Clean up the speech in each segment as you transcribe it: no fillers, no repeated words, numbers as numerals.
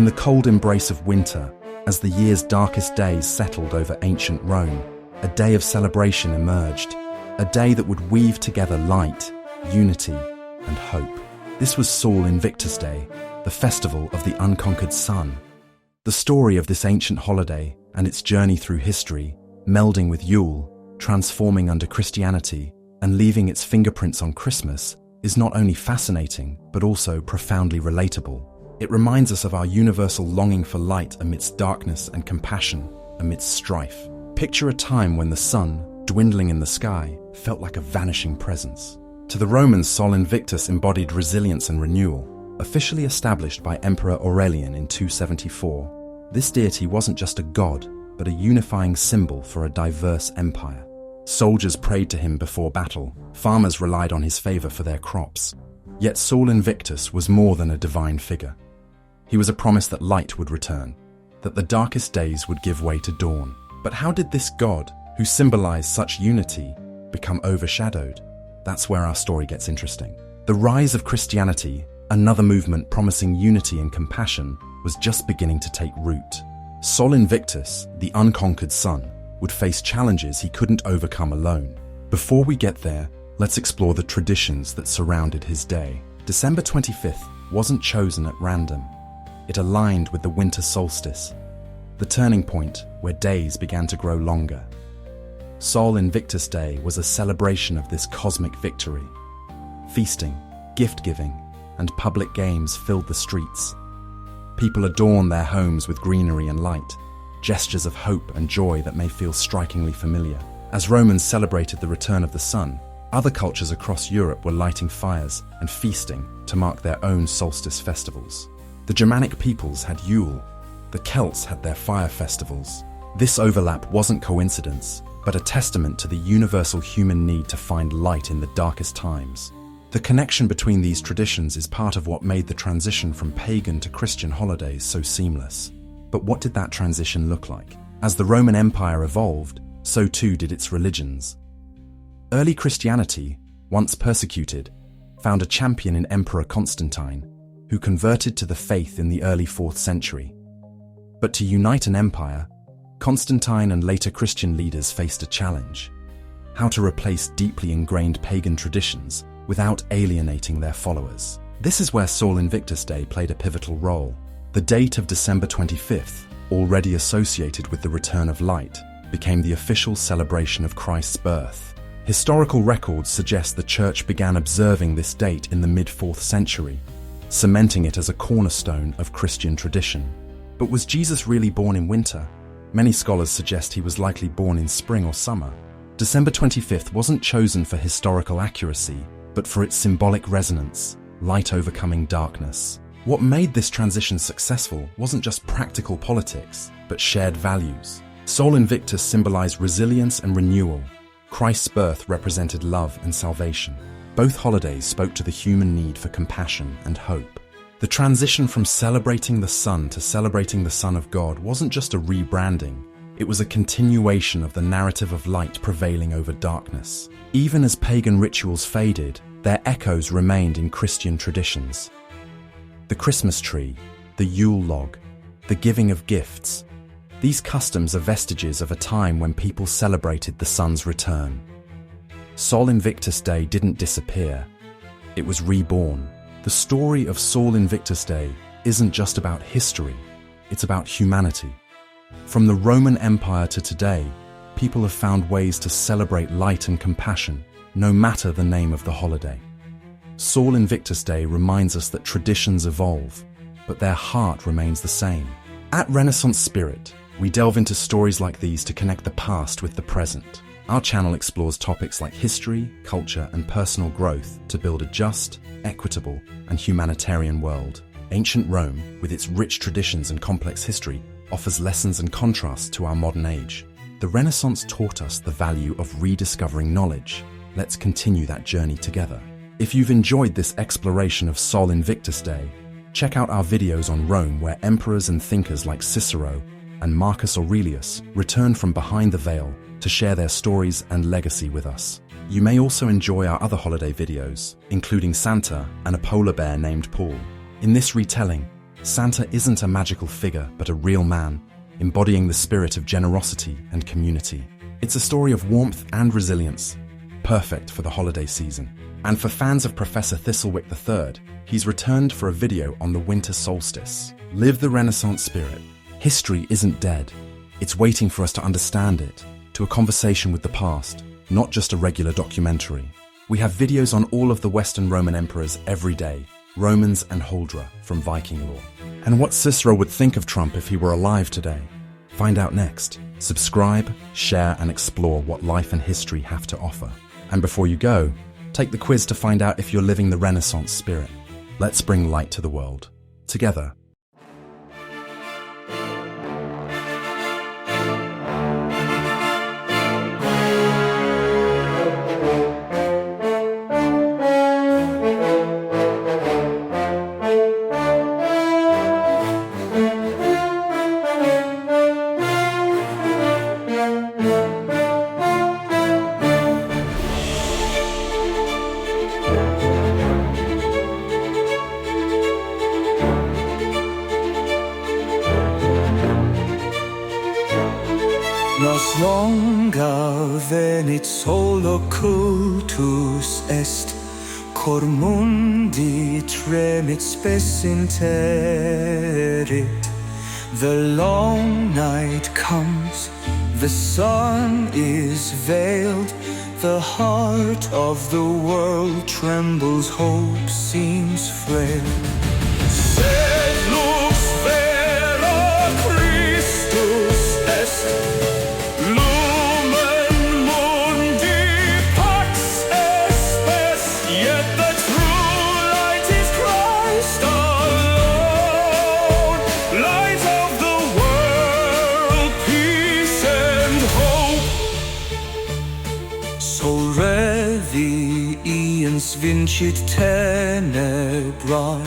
In the cold embrace of winter, as the year's darkest days settled over ancient Rome, a day of celebration emerged, a day that would weave together light, unity, and hope. This was Sol Invictus Day, the festival of the Unconquered Sun. The story of this ancient holiday and its journey through history, melding with Yule, transforming under Christianity, and leaving its fingerprints on Christmas, is not only fascinating, but also profoundly relatable. It reminds us of our universal longing for light amidst darkness and compassion amidst strife. Picture a time when the sun, dwindling in the sky, felt like a vanishing presence. To the Romans, Sol Invictus embodied resilience and renewal. Officially established by Emperor Aurelian in 274, this deity wasn't just a god, but a unifying symbol for a diverse empire. Soldiers prayed to him before battle, farmers relied on his favor for their crops. Yet Sol Invictus was more than a divine figure. He was a promise that light would return, that the darkest days would give way to dawn. But how did this god, who symbolized such unity, become overshadowed? That's where our story gets interesting. The rise of Christianity, another movement promising unity and compassion, was just beginning to take root. Sol Invictus, the Unconquered Sun, would face challenges he couldn't overcome alone. Before we get there, let's explore the traditions that surrounded his day. December 25th wasn't chosen at random. It aligned with the winter solstice, the turning point where days began to grow longer. Sol Invictus Day was a celebration of this cosmic victory. Feasting, gift-giving, and public games filled the streets. People adorned their homes with greenery and light, gestures of hope and joy that may feel strikingly familiar. As Romans celebrated the return of the sun, other cultures across Europe were lighting fires and feasting to mark their own solstice festivals. The Germanic peoples had Yule, the Celts had their fire festivals. This overlap wasn't coincidence, but a testament to the universal human need to find light in the darkest times. The connection between these traditions is part of what made the transition from pagan to Christian holidays so seamless. But what did that transition look like? As the Roman Empire evolved, so too did its religions. Early Christianity, once persecuted, found a champion in Emperor Constantine, who converted to the faith in the early 4th century. But to unite an empire, Constantine and later Christian leaders faced a challenge: how to replace deeply ingrained pagan traditions without alienating their followers. This is where Sol Invictus Day played a pivotal role. The date of December 25th, already associated with the return of light, became the official celebration of Christ's birth. Historical records suggest the Church began observing this date in the mid-4th century, cementing it as a cornerstone of Christian tradition. But was Jesus really born in winter? Many scholars suggest he was likely born in spring or summer. December 25th wasn't chosen for historical accuracy, but for its symbolic resonance, light overcoming darkness. What made this transition successful wasn't just practical politics, but shared values. Sol Invictus symbolized resilience and renewal. Christ's birth represented love and salvation. Both holidays spoke to the human need for compassion and hope. The transition from celebrating the sun to celebrating the Son of God wasn't just a rebranding, it was a continuation of the narrative of light prevailing over darkness. Even as pagan rituals faded, their echoes remained in Christian traditions. The Christmas tree, the Yule log, the giving of gifts. These customs are vestiges of a time when people celebrated the sun's return. Sol Invictus Day didn't disappear. It was reborn. The story of Sol Invictus Day isn't just about history, it's about humanity. From the Roman Empire to today, people have found ways to celebrate light and compassion, no matter the name of the holiday. Sol Invictus Day reminds us that traditions evolve, but their heart remains the same. At Renaissance Spirit, we delve into stories like these to connect the past with the present. Our channel explores topics like history, culture, and personal growth to build a just, equitable, and humanitarian world. Ancient Rome, with its rich traditions and complex history, offers lessons and contrasts to our modern age. The Renaissance taught us the value of rediscovering knowledge. Let's continue that journey together. If you've enjoyed this exploration of Sol Invictus Day, check out our videos on Rome, where emperors and thinkers like Cicero and Marcus Aurelius returned from behind the veil to share their stories and legacy with us. You may also enjoy our other holiday videos, including Santa and a polar bear named Paul. In this retelling, Santa isn't a magical figure, but a real man, embodying the spirit of generosity and community. It's a story of warmth and resilience, perfect for the holiday season. And for fans of Professor Thistlewick III, he's returned for a video on the winter solstice. Live the Renaissance spirit. History isn't dead. It's waiting for us to understand it, to a conversation with the past, not just a regular documentary. We have videos on all of the Western Roman emperors every day, Romans and Huldra from Viking lore. And what Cicero would think of Trump if he were alive today. Find out next. Subscribe, share, and explore what life and history have to offer. And before you go, take the quiz to find out if you're living the Renaissance spirit. Let's bring light to the world. Together. Nos longa venit sol occultus est, cor mundi tremit spes interit. The long night comes, the sun is veiled, the heart of the world trembles, hope seems frail. Sed lux vera Christus est, vincit tenebrae,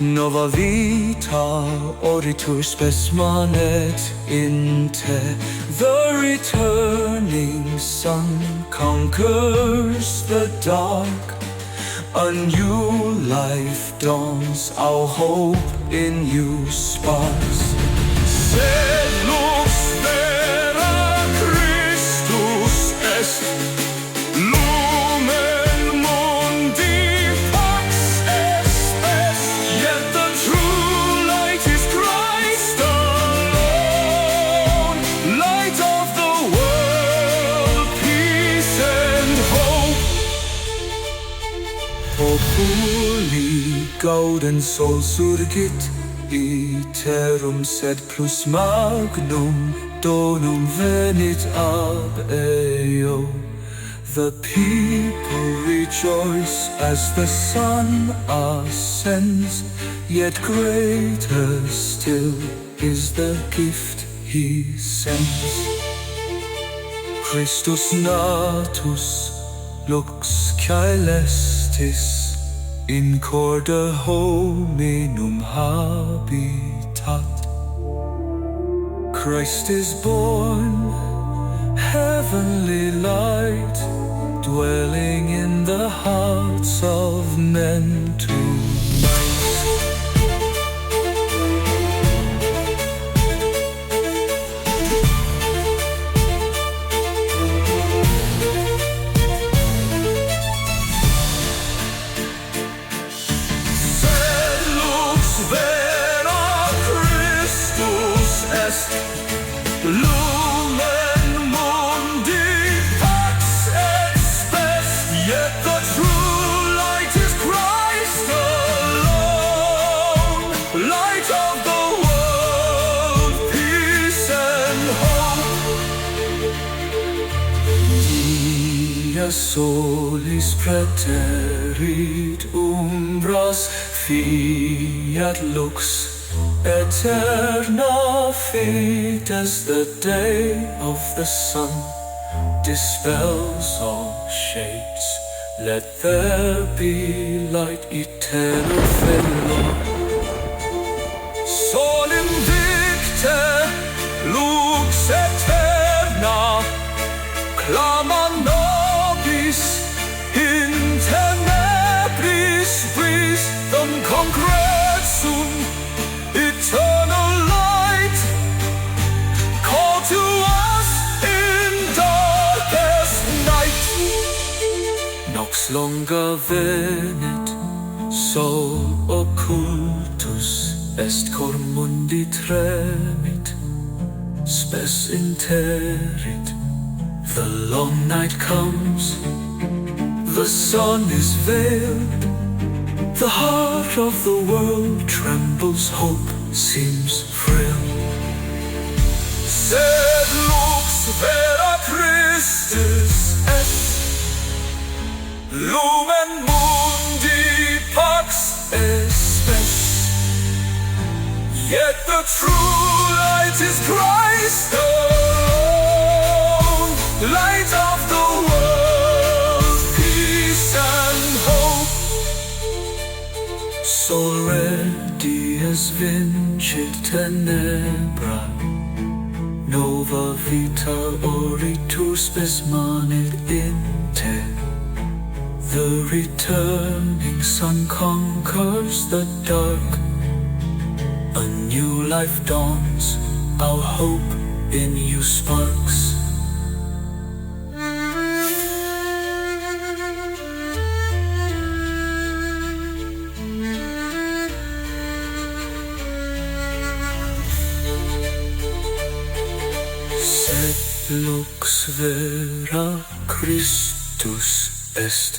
nova vita oritur spes manet in te. The returning sun conquers the dark, a new life dawns, our hope in you sparks. Sed lux vera Christus est, populi gaudens sol surgit, iterum sed plus magnum donum venit ab eo. The people rejoice as the sun ascends, yet greater still is the gift he sends. Christus natus lux caelestis, in corde hominum habitat. Christ is born, heavenly light, dwelling in the hearts of men tonight. Lumen mundi pax et spes, yet the true light is Christ alone, light of the world, peace and hope. Dia solis praeterit umbras, fiat lux aeterna fides. The day of the sun dispels all shades. Let there be light, eternal fellow. Sol Invicte, lux aeterna, clama nobis in tenebris vis. Unconquered Sun, lux longa venit, sol occultus est cor mundi tremit, spes interit. The long night comes, the sun is veiled, the heart of the world trembles, hope seems frail. Sed lux vera Christus est, lumen mundi pax espes. Yet the true light is Christ alone, light of the world, peace and hope. Sol redies vincit tenebra, nova vita oritur spes manit inte. The returning sun conquers the dark, a new life dawns, our hope in you sparks. Sed lux vera Christus est.